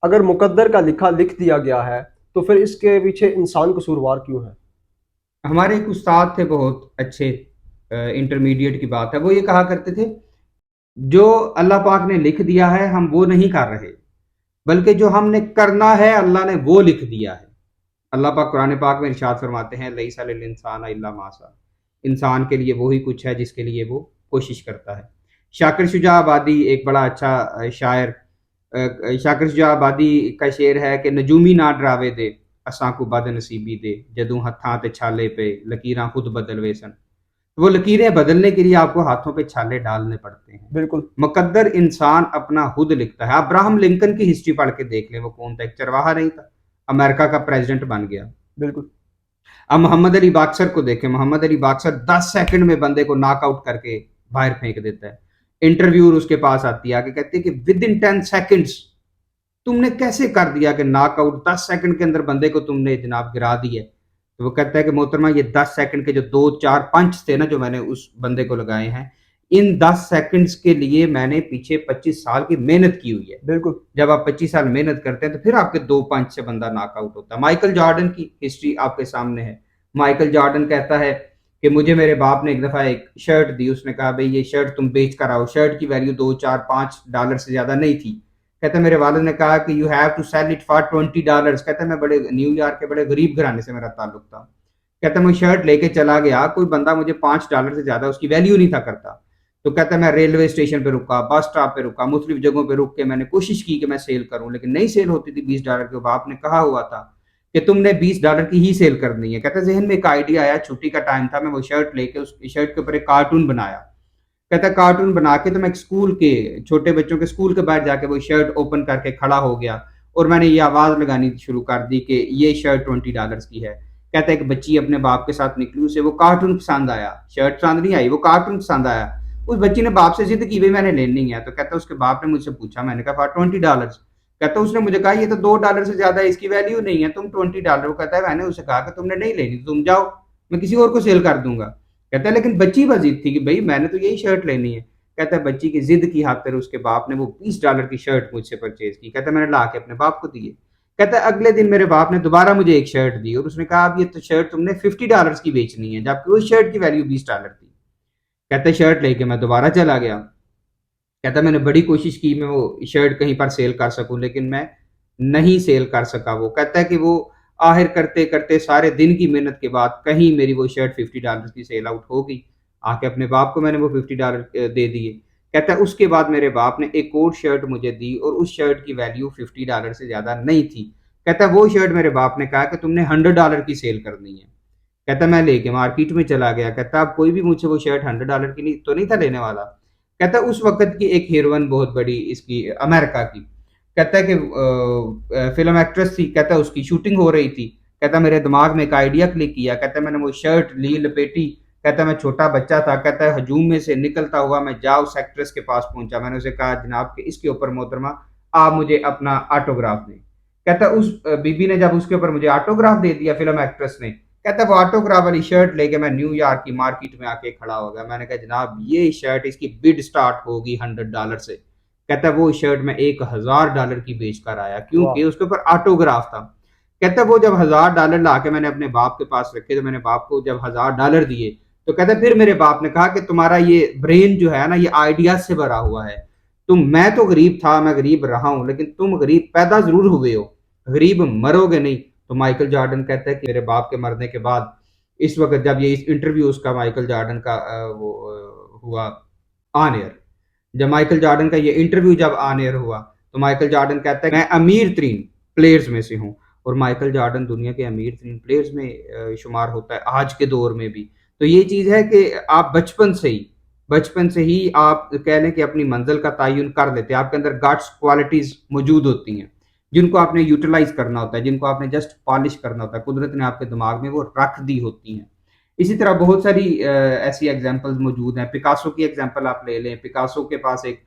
अगर मुकद्दर का लिखा लिख दिया गया है तो फिर इसके पीछे इंसान कसूरवार क्यों है? हमारे एक उस्ताद थे बहुत अच्छे, इंटरमीडिएट की बात है, वो ये कहा करते थे, जो अल्लाह पाक ने लिख दिया है हम वो नहीं कर रहे, बल्कि जो हमने करना है अल्लाह ने वो लिख दिया है। अल्लाह पाक कुरान पाक में इरशाद फरमाते हैं, लईसा लिल इंसान इल्ला मा सा, इंसान के लिए वही कुछ है जिसके लिए वो कोशिश करता है। शाकिर शुजा आबादी एक बड़ा अच्छा शायर, शाकिर शुजा आबादी का शेर है कि नजूमी ना डरावे दे, असां को बद नसीबी दे, जदों हत्थां ते छाले पे लकीरां खुद बदलवे सन। वो लकीरें बदलने के लिए आपको हाथों पे छाले डालने पड़ते हैं। बिल्कुल। मुकद्दर इंसान अपना खुद लिखता है। अब्राहम लिंकन की हिस्ट्री पढ़ के देख लें, वो कौन था, एक चरवाहा नहीं था, अमेरिका का प्रेसिडेंट बन गया। बिल्कुल। अब मोहम्मद अली बाक्सर को देखें, मोहम्मद अली बाक्सर 10 सेकंड में बंदे को नॉकआउट करके बाहर फेंक देता है। इंटरव्यूअर उसके पास आती है, आके कहती है कि विद इन 10 सेकेंड्स तुमने कैसे कर दिया कि नॉकआउट, 10 सेकंड के अंदर बंदे को तुमने जनाब गिरा दिया। तो वो कहता है कि मोहतरमा ये 10 सेकंड के जो 2 4 पंच थे ना जो मैंने उस बंदे को लगाए हैं, इन 10 सेकंड्स के लिए मैंने पीछे 25 साल की मेहनत की हुई है। बिल्कुल। जब आप 25 साल मेहनत करते हैं तो फिर आपके 2 पंच से बंदा नॉकआउट होता है। माइकल जॉर्डन की हिस्ट्री आपके सामने है। माइकल जॉर्डन कहता है कि मुझे मेरे बाप ने एक दफ़ा एक शर्ट दी, उसने कहा भाई ये शर्ट तुम बेच कर आओ। शर्ट की वैल्यू $2 4 5 से ज़्यादा नहीं थी। कहता मेरे वालिद ने कहा कि you have to sell it for $20। कहता मैं बड़े न्यूयॉर्क के बड़े गरीब घराने से मेरा ताल्लुक था। कहता मैं शर्ट लेके चला गया, कोई बंदा मुझे $5 से ज़्यादा उसकी वैल्यू नहीं था करता। तो कहता मैं रेलवे स्टेशन पे रुका, बस स्टॉप पे रुका, मुख्तलिफ जगहों पे रुक के मैंने कोशिश की कि मैं सेल करूं, लेकिन नहीं सेल होती थी। $20 के बाप ने कहा हुआ था कि तुमने $20 की ही सेल करनी है। कहता जहन में एक आइडिया आया, छुट्टी का टाइम था, मैं वो शर्ट लेके उस शर्ट के ऊपर एक कार्टून बनाया। कहता कार्टून बना के तो मैं एक स्कूल के छोटे बच्चों के स्कूल के बाहर जाके वो शर्ट ओपन करके खड़ा हो गया और मैंने ये आवाज़ लगानी शुरू कर दी कि ये शर्ट $20 की है। कहता है एक बच्ची अपने बाप के साथ निकली, उसे वो कार्टून पसंद आया, शर्ट पसंद नहीं आई, वो कार्टून पसंद आया। उस बच्ची ने बाप से जिद की भाई मैंने लेनी है। तो कहता उसके बाप ने मुझसे पूछा, मैंने कहा फॉर $20। कहता उसने मुझे कहा ये तो $2 से ज्यादा इसकी वैल्यू नहीं है, तुम $20। वो कहता है मैंने उसे कहा कि तुमने नहीं लेनी, तुम जाओ, मैं किसी और को सेल कर दूंगा। कहता है लेकिन बच्ची बजीद थी कि भाई मैंने तो यही शर्ट लेनी है। कहता है बच्ची की जिद की खातिर उसके बाप ने वो $20 की शर्ट मुझसे परचेज की। कहता है मैंने ला के अपने बाप को दिए। कहता है अगले दिन मेरे बाप ने दोबारा मुझे एक शर्ट दी और उसने कहा अब ये तो शर्ट तुमने $50 की बेचनी है, जबकि उस शर्ट की वैल्यू $20 थी। कहता है शर्ट लेके मैं दोबारा चला गया। कहता मैंने बड़ी कोशिश की मैं वो शर्ट कहीं पर सेल कर सकूं, लेकिन मैं नहीं सेल कर सका। वो कहता है कि वो आखिर करते करते सारे दिन की मेहनत के बाद कहीं मेरी वो शर्ट $50 की सेल आउट हो गई। आके अपने बाप को मैंने वो $50 दे दिए। कहता है उसके बाद मेरे बाप ने एक और शर्ट मुझे दी और उस शर्ट की वैल्यू $50 से ज़्यादा नहीं थी। कहता है वो शर्ट मेरे बाप ने कहा कि तुमने $100 की सेल करनी है। कहता मैं लेके मार्केट में चला गया। कहता अब कोई भी मुझसे वो शर्ट $100 की नहीं तो नहीं था लेने वाला। कहता उस वक़्त की एक हीरोइन बहुत बड़ी इसकी अमेरिका की, कहता है कि फ़िल्म एक्ट्रेस थी। कहता उसकी शूटिंग हो रही थी। कहता मेरे दिमाग में एक आइडिया क्लिक किया। कहता मैंने वो शर्ट ली, लपेटी। कहता मैं छोटा बच्चा था। कहता है हजूम में से निकलता हुआ मैं जा उस एक्ट्रेस के पास पहुँचा। मैंने उसे कहा जनाब कि इसके ऊपर मोहतरमा आप मुझे अपना ऑटोग्राफ दें। कहता उस बीबी ने जब उसके ऊपर मुझे ऑटोग्राफ दे दिया फ़िल्म एक्ट्रेस ने, कहता वो ऑटोग्राफ वाली शर्ट लेके मैं न्यूयॉर्क की मार्केट में आके खड़ा हो गया। मैंने कहा जनाब ये शर्ट इसकी बिड स्टार्ट होगी $100 से। कहता वो शर्ट मैं $1000 की बेच कर आया वाह। क्योंकि उसके ऊपर ऑटोग्राफ था। कहता वो जब $1000 ला के मैंने अपने बाप के पास रखे तो मैंने बाप को जब $1000 दिए तो कहता फिर मेरे बाप ने कहा कि तुम्हारा ये ब्रेन जो है ना ये आइडिया से भरा हुआ है। मैं तो गरीब था, मैं गरीब रहा हूं, लेकिन तुम गरीब पैदा जरूर हुए हो, गरीब मरोगे नहीं। तो माइकल जॉर्डन कहता है कि मेरे बाप के मरने के बाद इस वक्त जब ये इंटरव्यू उसका माइकल जॉर्डन का हुआ ऑन एयर, जब माइकल जॉर्डन का ये इंटरव्यू जब ऑन एयर हुआ तो माइकल जॉर्डन कहता है मैं अमीर तरीन प्लेयर्स में से हूँ। और माइकल जॉर्डन दुनिया के अमीर तरीन प्लेयर्स में शुमार होता है आज के दौर में भी। तो ये चीज़ है कि आप बचपन से ही आप कह लें कि अपनी मंजिल का तयन कर लेते हैं। आपके अंदर गट्स क्वालिटीज़ मौजूद होती हैं जिनको आपने यूटिलाइज करना होता है, जिनको आपने जस्ट पॉलिश करना होता है। कुदरत ने आपके दिमाग में वो रख दी होती हैं। इसी तरह बहुत सारी ऐसी एग्जांपल्स मौजूद हैं। पिकासो की एग्जांपल आप ले लें। पिकासो के पास एक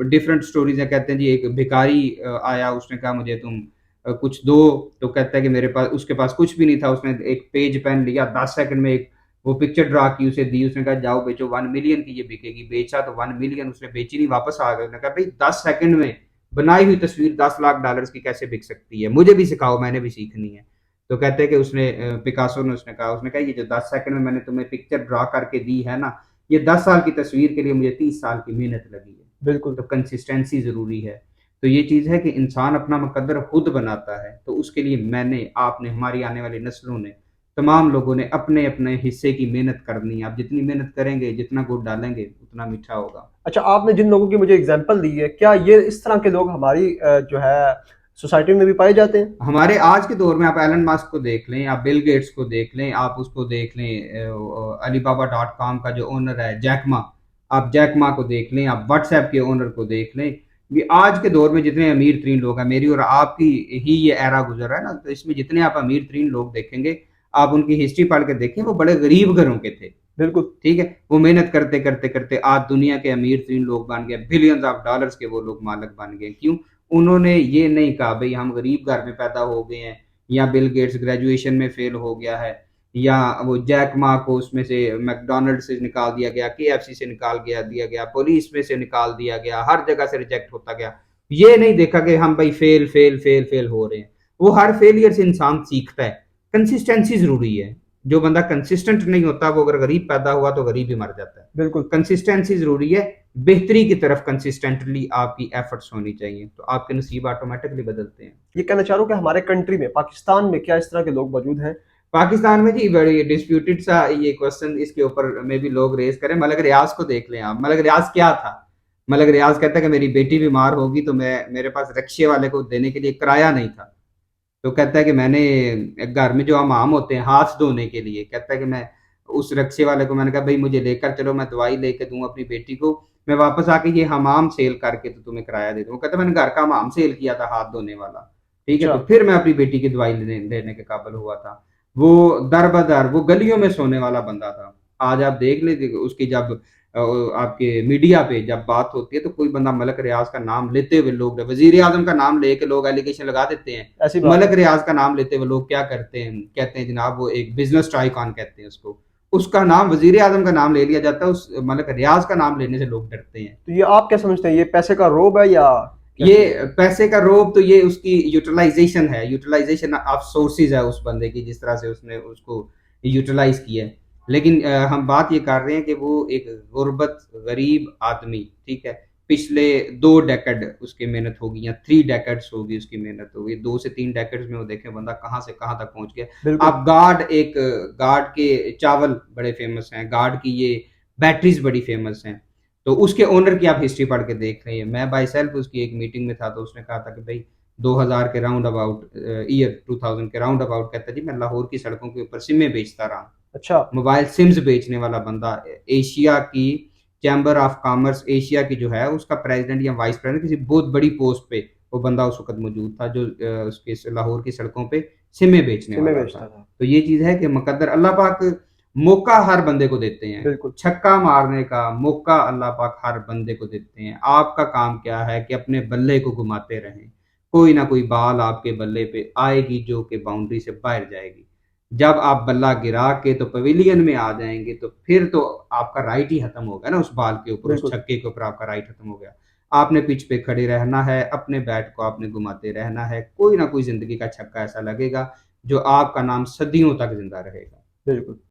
डिफरेंट स्टोरीज हैं। कहते हैं जी एक भिखारी आया, उसने कहा मुझे तुम कुछ दो। तो कहता है कि मेरे पास, उसके पास कुछ भी नहीं था। उसने एक पेज पेन लिया, 10 सेकंड में एक वो पिक्चर ड्रा की, उसे दी। उसने कहा जाओ बेचो, 1 मिलियन की ये बिकेगी। बेचा तो 1 मिलियन उसने बेची नहीं, वापस आ गया। उसने कहा भाई 10 सेकंड में बनाई हुई तस्वीर $10 लाख की कैसे बिक सकती है, मुझे भी सिखाओ, मैंने भी सीखनी है। तो कहते हैं कि उसने पिकासो ने उसने कहा ये जो 10 सेकंड में मैंने तुम्हें पिक्चर ड्रा करके दी है ना, ये 10 साल की तस्वीर के लिए मुझे 30 साल की मेहनत लगी है। बिल्कुल। तो कंसिस्टेंसी जरूरी है। तो ये चीज है कि इंसान अपना मुकद्दर खुद बनाता है, तो उसके लिए मैंने, आपने, हमारी आने वाली नस्लों ने, तमाम लोगों ने अपने अपने हिस्से की मेहनत करनी है। आप जितनी मेहनत करेंगे, जितना गुड़ डालेंगे, उतना मीठा होगा। अच्छा, आपने जिन लोगों की मुझे एग्जांपल दी है, क्या ये इस तरह के लोग हमारी जो है सोसाइटी में भी पाए जाते हैं? हमारे आज के दौर में आप एलन मस्क को देख लें, आप बिल गेट्स को देख लें, आप उसको देख लें, अलीबाबा.com का जो ओनर है जैकमा, आप जैकमा को देख लें, आप व्हाट्सएप के ओनर को देख लें। ये आज के दौर में जितने अमीर तरीन लोग हैं, मेरी और आपकी ही ये एरा गुजर रहा है ना, तो इसमें जितने आप अमीर तरीन लोग देखेंगे, आप उनकी हिस्ट्री पढ़ के देखें, वो बड़े गरीब घरों के थे। बिल्कुल। ठीक है, वो मेहनत करते करते करते आज दुनिया के अमीर तरीन लोग बन गए, बिलियंस ऑफ डॉलर्स के वो लोग मालिक बन गए। क्यों? उन्होंने ये नहीं कहा भाई हम गरीब घर में पैदा हो गए हैं, या बिल गेट्स ग्रेजुएशन में फेल हो गया है, या वो जैक मा को उसमें से मैकडोनल्ड से निकाल दिया गया, केएफसी से निकाल दिया गया, पुलिस में से निकाल दिया गया, हर जगह से रिजेक्ट होता गया। ये नहीं देखा कि हम भाई फेल फेल फेल फेल हो रहे हैं। वो हर फेलियर से इंसान सीखता है। कंसिस्टेंसी जरूरी है। जो बंदा कंसिस्टेंट नहीं होता, वो अगर गरीब पैदा हुआ तो गरीब ही मर जाता है। बिल्कुल। कंसिस्टेंसी जरूरी है। बेहतरी की तरफ कंसिस्टेंटली आपकी एफर्ट्स होनी चाहिए, तो आपके नसीब ऑटोमेटिकली बदलते हैं। ये कहना चाह रहा हूँ कि हमारे कंट्री में, पाकिस्तान में, क्या इस तरह के लोग मौजूद हैं? पाकिस्तान में जी बड़ी डिस्प्यूटेड सा ये क्वेश्चन, इसके ऊपर में भी लोग रेज करें। मलक रियाज को देख लें आप। मलक रियाज क्या था? मलक रियाज कहता है कि मेरी बेटी बीमार होगी तो मैं, मेरे पास रिक्शे वाले को देने के लिए किराया नहीं था, तो कहता है कि मैंने घर में जो हमाम होते हैं हाथ धोने के लिए, कहता है कि मैं उस रिक्शे वाले को मैंने कहा भाई मुझे लेकर चलो, मैं दवाई लेके दूं अपनी बेटी को, मैं वापस आके ये हमाम सेल करके तो तुम्हें किराया दे दूं। वो कहता है मैंने घर का हमाम सेल किया था हाथ धोने वाला, ठीक है, अच्छा। तो फिर मैं अपनी बेटी की दवाई लेने के काबिल हुआ था। वो दर बदर वो गलियों में सोने वाला बंदा था। आज आप देख ले उसकी जब आपके मीडिया पे जब बात होती है तो कोई बंदा मलक रियाज का नाम लेते हुए, लोग वजीर आजम का नाम लेके लोग एलिगेशन लगा देते हैं। ऐसी बात मलक है। रियाज का नाम लेते हुए लोग क्या करते हैं, कहते हैं जनाब वो एक बिजनेस टाइकॉन कहते हैं उसको। उसका नाम, वजीर आजम का नाम ले लिया जाता है, उस मलक रियाज का नाम लेने से लोग डरते हैं। तो ये आप क्या समझते हैं, ये पैसे का रोब है या क्या ये चीज़ है? पैसे का रोब तो ये उसकी यूटिलाइजेशन है, यूटिलाइजेशन ऑफ सोर्सेज है उस बंदे की, जिस तरह से उसने उसको यूटिलाइज किया है। लेकिन हम बात ये कर रहे हैं कि वो एक गुर्बत गरीब आदमी, ठीक है, पिछले 2 डेकेड उसकी मेहनत होगी या 3 डेकेड्स होगी उसकी मेहनत होगी, 2 से 3 डेकेड्स में वो देखें बंदा कहाँ से कहाँ तक पहुंच गया। बिल्कुल। आप गार्ड, एक गार्ड के चावल बड़े फेमस हैं, गार्ड की ये बैटरीज बड़ी फेमस हैं, तो उसके ओनर की आप हिस्ट्री पढ़ के देख रही है। मैं बाई सेल्फ उसकी एक मीटिंग में था, तो उसने कहा था कि भाई 2000 के राउंड अबाउट, ईयर 2000 के राउंड अबाउट, कहता जी मैं लाहौर की सड़कों के ऊपर सिमें बेचता रहा, अच्छा। मोबाइल सिम्स बेचने वाला बंदा। एशिया की चैम्बर ऑफ कॉमर्स, एशिया की जो है उसका प्रेसिडेंट या वाइस प्रेसिडेंट, किसी बहुत बड़ी पोस्ट पे वो बंदा उस वक्त मौजूद था, जो उसके लाहौर की सड़कों पे सिमें बेचने सिमें वाला था। बेचता था। तो ये चीज है कि मुकद्दर अल्लाह पाक मौका हर बंदे को देते हैं, बिल्कुल। छक्का मारने का मौका अल्लाह पाक हर बंदे को देते हैं। आपका काम क्या है कि अपने बल्ले को घुमाते रहें, कोई ना कोई बाल आपके बल्ले पे आएगी जो कि बाउंड्री से बाहर जाएगी। जब आप बल्ला गिरा के तो पवेलियन में आ जाएंगे, तो फिर तो आपका राइट ही खत्म हो गया ना, उस बाल के ऊपर, उस बिल्कुल। छक्के के ऊपर आपका राइट खत्म हो गया। आपने पिच पे खड़े रहना है, अपने बैट को आपने घुमाते रहना है, कोई ना कोई जिंदगी का छक्का ऐसा लगेगा जो आपका नाम सदियों तक जिंदा रहेगा। बिल्कुल।